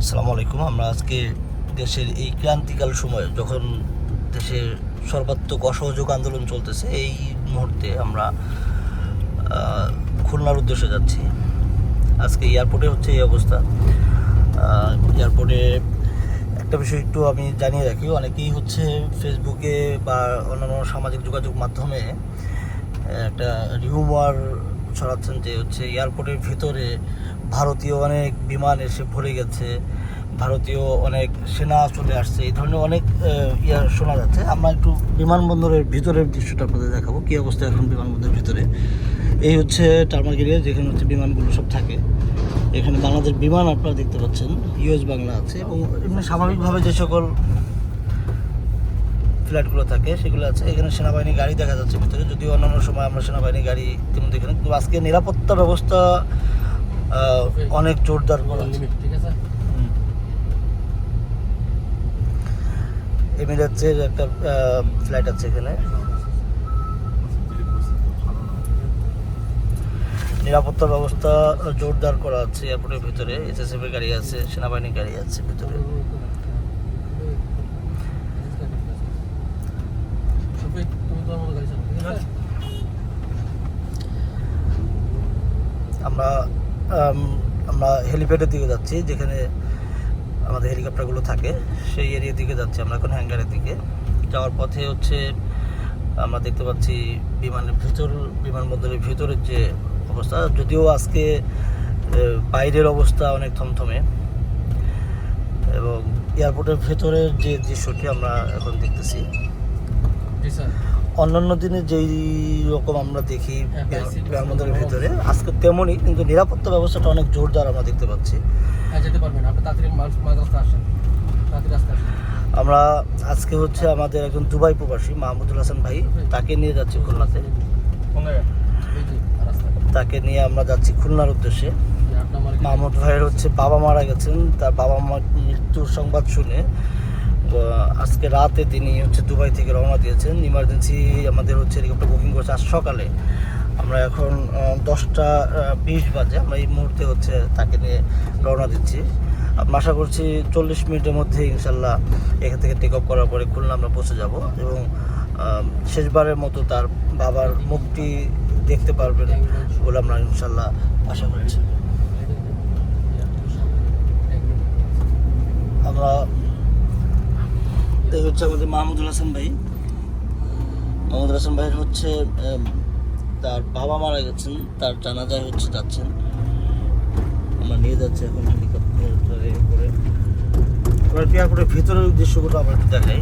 আসসালামু আলাইকুম। আমরা আজকে দেশের এই ক্রান্তিকাল সময়ে যখন দেশের সর্বাত্মক অসহযোগ আন্দোলন চলতেছে, এই মুহূর্তে আমরা খুলনার উদ্দেশ্যে যাচ্ছি। আজকে এয়ারপোর্টে হচ্ছে এই অবস্থা। এয়ারপোর্টে একটা বিষয় একটু আমি জানিয়ে রাখি, অনেকেই হচ্ছে ফেসবুকে বা অন্যান্য সামাজিক যোগাযোগ মাধ্যমে একটা রিউমার ছড়াচ্ছেন যে হচ্ছে এয়ারপোর্টের ভিতরে ভারতীয় অনেক বিমান এসে ভরে গেছে, ভারতীয় অনেক সেনা চলে আসছে, এই ধরনের অনেক শোনা যাচ্ছে। আমরা একটু বিমানবন্দরের ভিতরের দৃশ্যটা আপনাদের দেখাবো, কী অবস্থা এখন বিমানবন্দরের ভিতরে। এই হচ্ছে টার্মাক এরিয়া, যেখানে হচ্ছে বিমানগুলো সব থাকে। এখানে বাংলাদেশ বিমান আপনারা দেখতে পাচ্ছেন, ইউএস বাংলা আছে, এবং এমনি স্বাভাবিকভাবে যে সকল ফ্লাইটগুলো থাকে সেগুলো আছে। এখানে সেনাবাহিনী গাড়ি দেখা যাচ্ছে ভিতরে, যদিও অন্যান্য সময় আমরা সেনাবাহিনী গাড়ি তেমন দেখি না, কিন্তু আজকে নিরাপত্তা ব্যবস্থা অনেক জোরদার করা আছে। এমিরেটসের একটা ফ্লাইট আছে এখানে। নিরাপত্তা ব্যবস্থা জোরদার করা আছে এয়ারপোর্টের ভিতরে। এসএসএফ এর গাড়ি আছে, সেনাবাহিনীর গাড়ি আছে ভিতরে। আমরা হেলিপ্যাডের দিকে যাচ্ছি, যেখানে আমাদের হেলিকপ্টারগুলো থাকে, সেই এরিয়ার দিকে যাচ্ছি আমরা এখন। হ্যাঙ্গারের দিকে যাওয়ার পথে হচ্ছে আমরা দেখতে পাচ্ছি বিমানবন্দরের ভিতরের যে অবস্থা, যদিও আজকে বাইরের অবস্থা অনেক থমথমে, এবং এয়ারপোর্টের ভেতরের যে দৃশ্যটি আমরা এখন দেখতেছি, অন্যান্য দিনে যেই রকম আমরা দেখি বিমানবন্দরের ভিতরে আজকে তেমনই, কিন্তু নিরাপত্তা ব্যবস্থাটা অনেক জোরদার আমরা দেখতে পাচ্ছি। আমরা আজকে হচ্ছে আমাদের একজন দুবাই প্রবাসী মাহমুদুল হাসান ভাই, তাকে নিয়ে যাচ্ছি খুলনাতে। তাকে নিয়ে আমরা যাচ্ছি খুলনার উদ্দেশ্যে। মাহমুদ ভাইয়ের হচ্ছে বাবা মারা গেছেন, তার বাবা মার মৃত্যুর সংবাদ শুনে আজকে রাতে তিনি হচ্ছে দুবাই থেকে রওনা দিয়েছেন। ইমার্জেন্সি আমাদের হচ্ছে হেলিকপ্টার বুকিং করছে আজ সকালে। আমরা এখন 10:20 বাজে, আমরা এই মুহূর্তে হচ্ছে তাকে নিয়ে রওনা দিচ্ছি। আমরা আশা করছি 40 মিনিটের মধ্যে ইনশাল্লাহ এখান থেকে টেক অফ করার পরে খুলনা আমরা পৌঁছে যাব, এবং শেষবারের মতো তার বাবার মুক্তি দেখতে পারবেন বলে আমরা ইনশাল্লাহ আশা করছি। আমরা এই হচ্ছে আমাদের মাহমুদুল হাসান ভাই। মাহমুদুল হাসান ভাইয়ের হচ্ছে তার বাবা মারা গেছেন, তার জানাজায় হচ্ছে যাচ্ছেন। আমরা নিয়ে যাচ্ছি এখন হেলিকপ্টারে করে। এবার এয়ারপোর্টের ভিতরের দৃশ্যগুলো আমরা একটু দেখাই।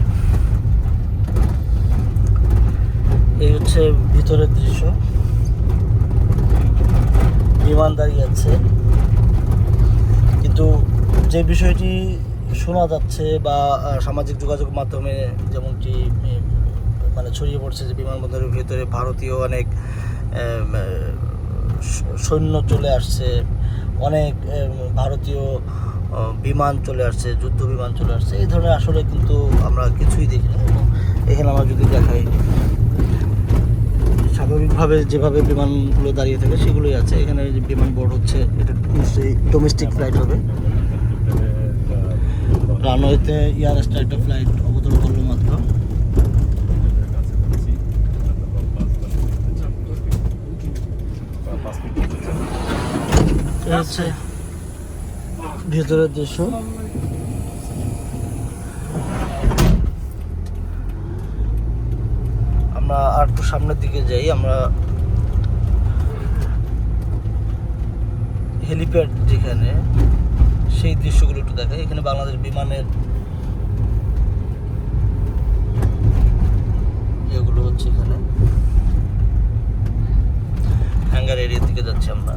এই হচ্ছে ভিতরের দৃশ্য, বিমান দাঁড়িয়ে আছে, কিন্তু যে বিষয়টি শোনা যাচ্ছে বা সামাজিক যোগাযোগ মাধ্যমে যেমনটি মানে ছড়িয়ে পড়ছে যে বিমানবন্দরের ভিতরে ভারতীয় অনেক সৈন্য চলে আসছে, অনেক ভারতীয় বিমান চলে আসছে, যুদ্ধ বিমান চলে আসছে, এই ধরনের আসলে কিন্তু আমরা কিছুই দেখি না। এবং এখানে আমরা যদি দেখাই, স্বাভাবিকভাবে যেভাবে বিমানগুলো দাঁড়িয়ে থাকে সেগুলোই আছে। এখানে যে বিমান বোর্ড হচ্ছে, এটা নিশ্চয়ই ডোমেস্টিক ফ্লাইট হবে। রানওয়েতে এয়ার এক্সট্রা একটা ফ্লাইট অবতরণ করলো মাত্র। হচ্ছে ভেতরের দৃশ্য। আমরা আর একটু সামনের দিকে যাই, আমরা হেলিপ্যাড যেখানে, সেই দৃশ্যগুলো একটু দেখাই। এখানে বাংলাদেশ বিমানের যেগুলো হচ্ছে, এখানে হ্যাঙ্গার এরিয়ার দিকে যাচ্ছি আমরা।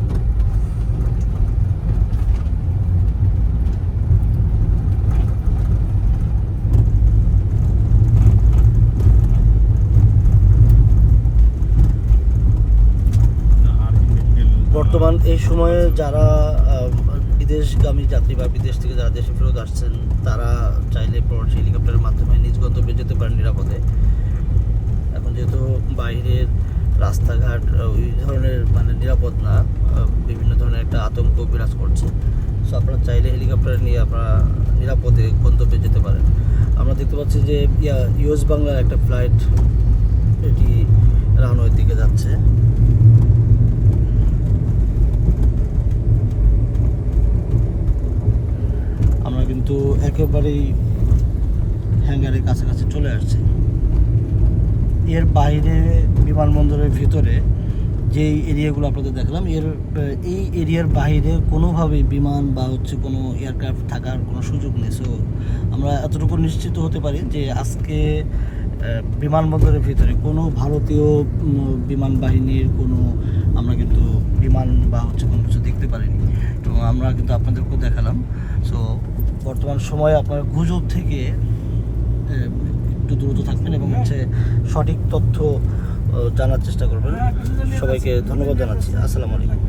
বর্তমান এই সময়ে যারা বিদেশগামী যাত্রী বা বিদেশ থেকে যারা দেশে ফেরত আসছেন, তারা চাইলে প্রবাসী হেলিকপ্টারের মাধ্যমে নিজ গন্তব্যে যেতে পারেন নিরাপদে। এখন যেহেতু বাইরের রাস্তাঘাট ওই ধরনের মানে নিরাপদ না, বিভিন্ন ধরনের একটা আতঙ্ক বিরাজ করছে, সো আপনারা চাইলে হেলিকপ্টার নিয়ে আপনারা নিরাপদে গন্তব্যে যেতে পারেন। আমরা দেখতে পাচ্ছি যে ইউএস বাংলার একটা ফ্লাইট এটি রানওয়ের দিকে যাচ্ছে। আমরা কিন্তু একেবারেই হ্যাঙ্গারের কাছাকাছি চলে আসছি। এর বাইরে বিমানবন্দরের ভিতরে যেই এরিয়াগুলো আপনাদের দেখলাম, এই এরিয়ার বাইরে কোনোভাবেই বিমান বা কোনো এয়ারক্রাফট থাকার কোনো সুযোগ নেই। সো আমরা এতটুকু নিশ্চিত হতে পারি যে আজকে বিমানবন্দরের ভিতরে কোনো ভারতীয় বিমান বাহিনীর আমরা কিন্তু বিমান বা কোনো কিছু দেখতে পারিনি, এবং আমরা কিন্তু আপনাদেরকেও দেখালাম। সো বর্তমান সময়ে আপনারা গুজব থেকে একটু দ্রুত থাকবেন এবং সঠিক তথ্য জানার চেষ্টা করবেন। সবাইকে ধন্যবাদ জানাচ্ছি। আসসালামু আলাইকুম।